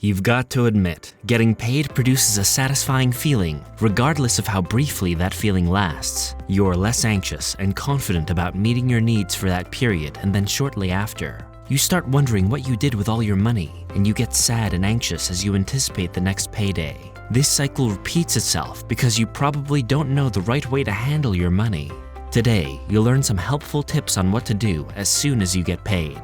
You've got to admit, getting paid produces a satisfying feeling, regardless of how briefly that feeling lasts. You're less anxious and confident about meeting your needs for that period, and then shortly after, you start wondering what you did with all your money, and you get sad and anxious as you anticipate the next payday. This cycle repeats itself because you probably don't know the right way to handle your money. Today, you'll learn some helpful tips on what to do as soon as you get paid.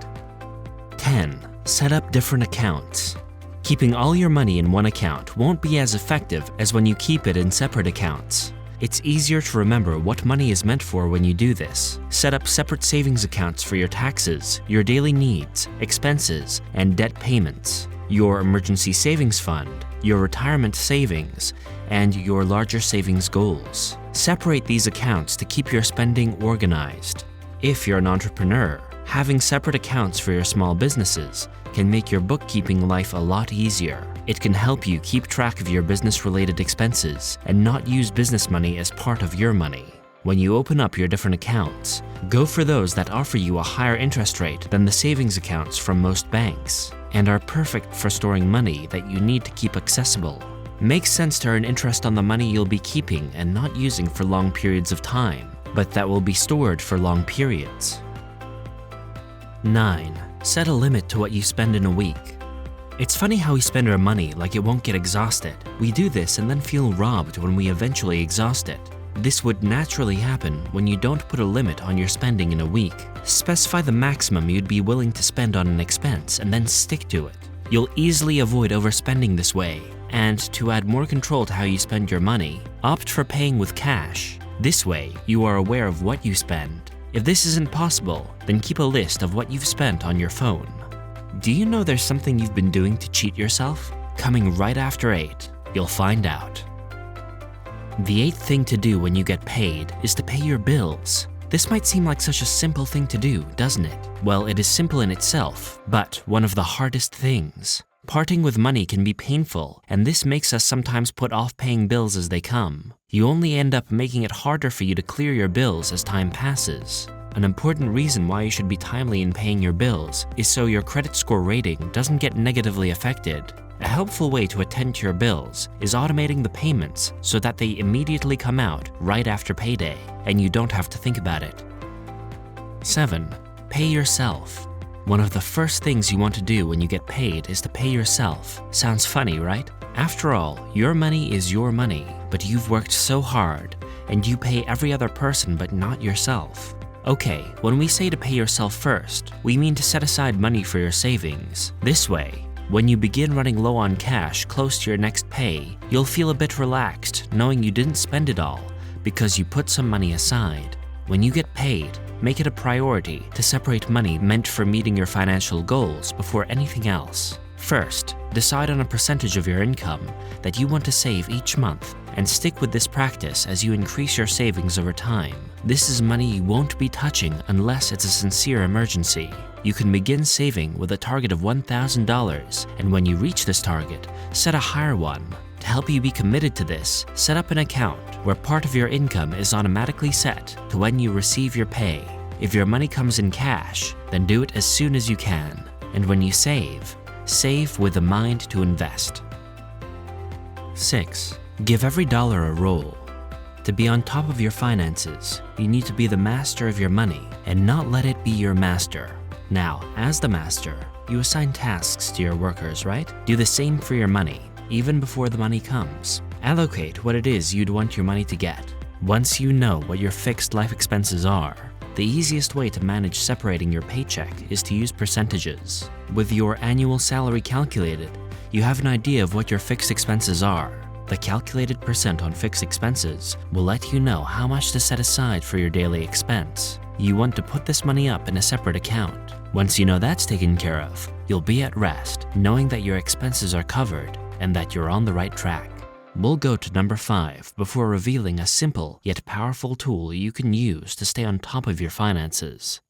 10. Set up different accounts. Keeping all your money in one account won't be as effective as when you keep it in separate accounts. It's easier to remember what money is meant for when you do this. Set up separate savings accounts for your taxes, your daily needs, expenses, and debt payments, your emergency savings fund, your retirement savings, and your larger savings goals. Separate these accounts to keep your spending organized. If you're an entrepreneur, having separate accounts for your small businesses can make your bookkeeping life a lot easier. It can help you keep track of your business-related expenses and not use business money as part of your money. When you open up your different accounts, go for those that offer you a higher interest rate than the savings accounts from most banks and are perfect for storing money that you need to keep accessible. Makes sense to earn interest on the money you'll be keeping and not using for long periods of time, but that will be stored for long periods. 9. Set a limit to what you spend in a week. It's funny how we spend our money like it won't get exhausted. We do this and then feel robbed when we eventually exhaust it. This would naturally happen when you don't put a limit on your spending in a week. Specify the maximum you'd be willing to spend on an expense and then stick to it. You'll easily avoid overspending this way. And to add more control to how you spend your money, opt for paying with cash. This way, you are aware of what you spend. If this isn't possible, then keep a list of what you've spent on your phone. Do you know there's something you've been doing to cheat yourself? Coming right after 8, you'll find out. The 8th thing to do when you get paid is to pay your bills. This might seem like such a simple thing to do, doesn't it? Well, it is simple in itself, but one of the hardest things. Parting with money can be painful, and this makes us sometimes put off paying bills as they come. You only end up making it harder for you to clear your bills as time passes. An important reason why you should be timely in paying your bills is so your credit score rating doesn't get negatively affected. A helpful way to attend to your bills is automating the payments so that they immediately come out right after payday, and you don't have to think about it. 7. Pay yourself. One of the first things you want to do when you get paid is to pay yourself. Sounds funny, right? After all, your money is your money, but you've worked so hard, and you pay every other person but not yourself. Okay, when we say to pay yourself first, we mean to set aside money for your savings. This way, when you begin running low on cash close to your next pay, you'll feel a bit relaxed knowing you didn't spend it all because you put some money aside. When you get paid, make it a priority to separate money meant for meeting your financial goals before anything else. First, decide on a percentage of your income that you want to save each month and stick with this practice as you increase your savings over time. This is money you won't be touching unless it's a sincere emergency. You can begin saving with a target of $1,000, and when you reach this target, set a higher one. To help you be committed to this, set up an account where part of your income is automatically set to when you receive your pay. If your money comes in cash, then do it as soon as you can. And when you save, save with a mind to invest. 6. Give every dollar a roll. To be on top of your finances, you need to be the master of your money and not let it be your master. Now, as the master, you assign tasks to your workers, right? Do the same for your money, even before the money comes. Allocate what it is you'd want your money to get. Once you know what your fixed life expenses are, the easiest way to manage separating your paycheck is to use percentages. With your annual salary calculated, you have an idea of what your fixed expenses are. The calculated percent on fixed expenses will let you know how much to set aside for your daily expense. You want to put this money up in a separate account. Once you know that's taken care of, you'll be at rest, knowing that your expenses are covered and that you're on the right track. We'll go to number 5 before revealing a simple yet powerful tool you can use to stay on top of your finances.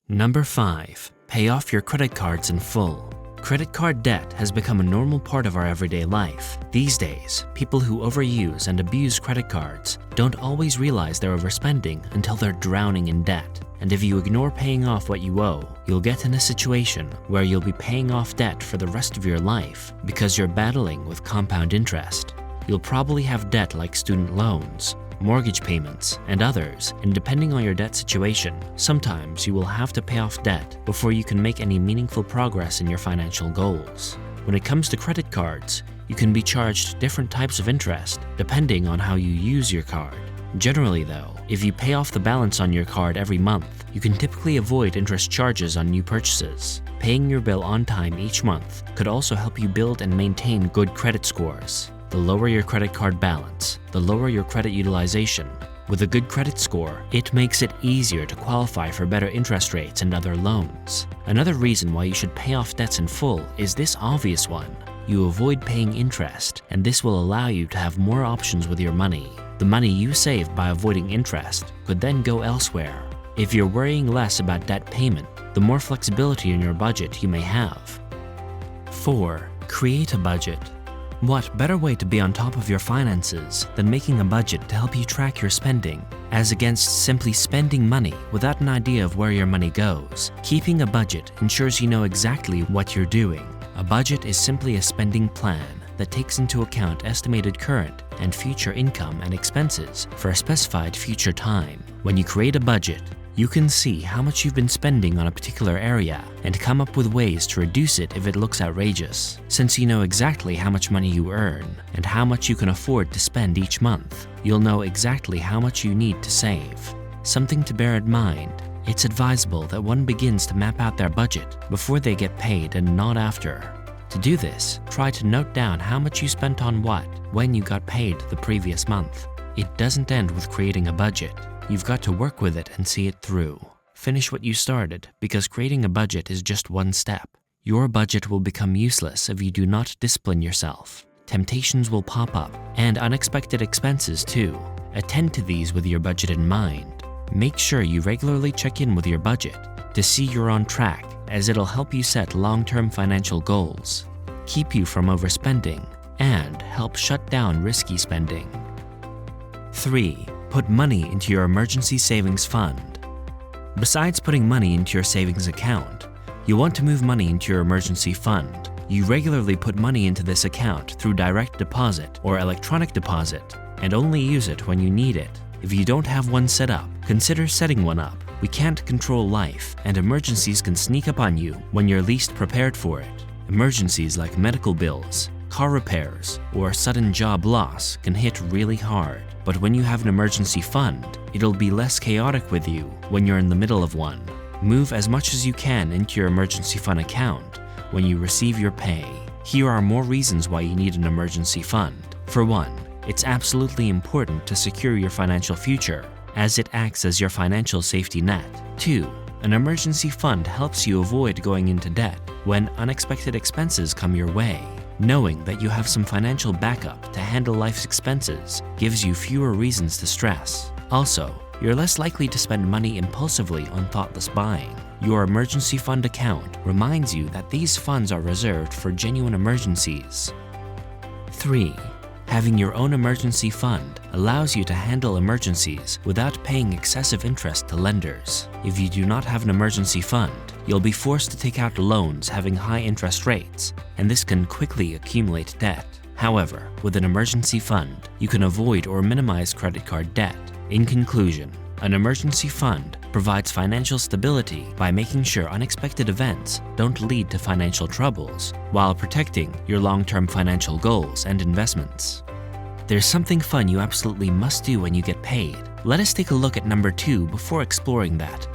Number 5. Pay off your credit cards in full. Credit card debt has become a normal part of our everyday life. These days, people who overuse and abuse credit cards don't always realize they're overspending until they're drowning in debt. And if you ignore paying off what you owe, you'll get in a situation where you'll be paying off debt for the rest of your life because you're battling with compound interest. You'll probably have debt like student loans, mortgage payments, and others, and depending on your debt situation, sometimes you will have to pay off debt before you can make any meaningful progress in your financial goals. When it comes to credit cards, you can be charged different types of interest depending on how you use your card. Generally though, if you pay off the balance on your card every month, you can typically avoid interest charges on new purchases. Paying your bill on time each month could also help you build and maintain good credit scores. The lower your credit card balance, the lower your credit utilization. With a good credit score, it makes it easier to qualify for better interest rates and other loans. Another reason why you should pay off debts in full is this obvious one. You avoid paying interest, and this will allow you to have more options with your money. The money you save by avoiding interest could then go elsewhere. If you're worrying less about debt payment, the more flexibility in your budget you may have. 4. Create a budget. What better way to be on top of your finances than making a budget to help you track your spending, as against simply spending money without an idea of where your money goes? Keeping a budget ensures you know exactly what you're doing. A budget is simply a spending plan that takes into account estimated current and future income and expenses for a specified future time. When you create a budget, you can see how much you've been spending on a particular area and come up with ways to reduce it if it looks outrageous. Since you know exactly how much money you earn and how much you can afford to spend each month, you'll know exactly how much you need to save. Something to bear in mind, it's advisable that one begins to map out their budget before they get paid and not after. To do this, try to note down how much you spent on what when you got paid the previous month. It doesn't end with creating a budget. You've got to work with it and see it through. Finish what you started, because creating a budget is just one step. Your budget will become useless if you do not discipline yourself. Temptations will pop up, and unexpected expenses too. Attend to these with your budget in mind. Make sure you regularly check in with your budget to see you're on track, as it'll help you set long-term financial goals, keep you from overspending, and help shut down risky spending. 3. Put money into your emergency savings fund. Besides putting money into your savings account, you want to move money into your emergency fund. You regularly put money into this account through direct deposit or electronic deposit, and only use it when you need it. If you don't have one set up, consider setting one up. We can't control life, and emergencies can sneak up on you when you're least prepared for it. Emergencies like medical bills, car repairs, or sudden job loss can hit really hard. But when you have an emergency fund, it'll be less chaotic with you when you're in the middle of one. Move as much as you can into your emergency fund account when you receive your pay. Here are more reasons why you need an emergency fund. For one, it's absolutely important to secure your financial future, as it acts as your financial safety net. 2. An emergency fund helps you avoid going into debt when unexpected expenses come your way. Knowing that you have some financial backup to handle life's expenses gives you fewer reasons to stress. Also, you're less likely to spend money impulsively on thoughtless buying. Your emergency fund account reminds you that these funds are reserved for genuine emergencies. 3. Having your own emergency fund allows you to handle emergencies without paying excessive interest to lenders. If you do not have an emergency fund, you'll be forced to take out loans having high interest rates, and this can quickly accumulate debt. However, with an emergency fund, you can avoid or minimize credit card debt. In conclusion, an emergency fund provides financial stability by making sure unexpected events don't lead to financial troubles, while protecting your long-term financial goals and investments. There's something fun you absolutely must do when you get paid. Let us take a look at number 2 before exploring that.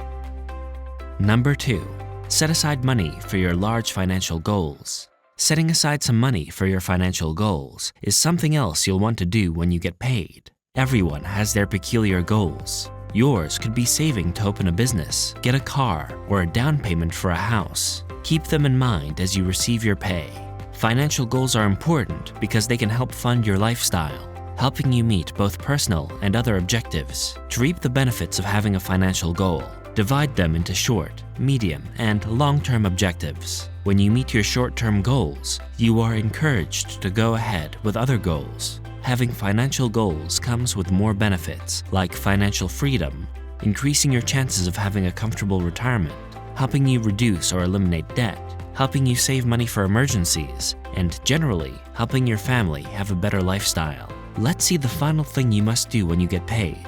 Number 2. Set aside money for your large financial goals. Setting aside some money for your financial goals is something else you'll want to do when you get paid. Everyone has their peculiar goals. Yours could be saving to open a business, get a car, or a down payment for a house. Keep them in mind as you receive your pay. Financial goals are important because they can help fund your lifestyle, helping you meet both personal and other objectives. To reap the benefits of having a financial goal, divide them into short, medium, and long-term objectives. When you meet your short-term goals, you are encouraged to go ahead with other goals. Having financial goals comes with more benefits, like financial freedom, increasing your chances of having a comfortable retirement, helping you reduce or eliminate debt, helping you save money for emergencies, and generally helping your family have a better lifestyle. Let's see the final thing you must do when you get paid.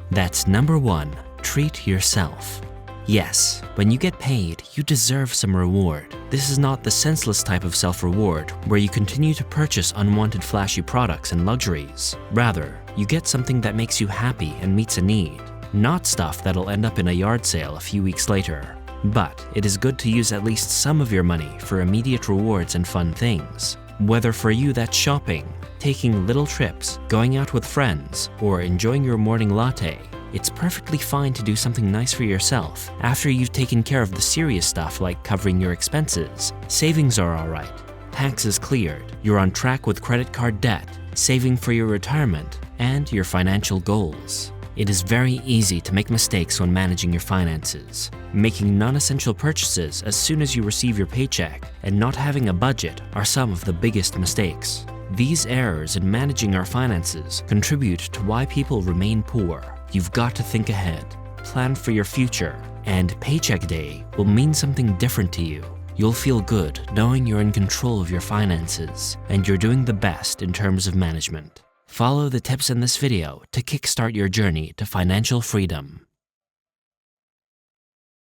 That's number 1, treat yourself. Yes, when you get paid, you deserve some reward. This is not the senseless type of self-reward where you continue to purchase unwanted flashy products and luxuries. Rather, you get something that makes you happy and meets a need, not stuff that'll end up in a yard sale a few weeks later. But it is good to use at least some of your money for immediate rewards and fun things. Whether for you that's shopping, taking little trips, going out with friends, or enjoying your morning latte, it's perfectly fine to do something nice for yourself after you've taken care of the serious stuff like covering your expenses. Savings are alright, taxes cleared, you're on track with credit card debt, saving for your retirement, and your financial goals. It is very easy to make mistakes when managing your finances. Making non-essential purchases as soon as you receive your paycheck and not having a budget are some of the biggest mistakes. These errors in managing our finances contribute to why people remain poor. You've got to think ahead, plan for your future, and paycheck day will mean something different to you. You'll feel good knowing you're in control of your finances and you're doing the best in terms of management. Follow the tips in this video to kickstart your journey to financial freedom.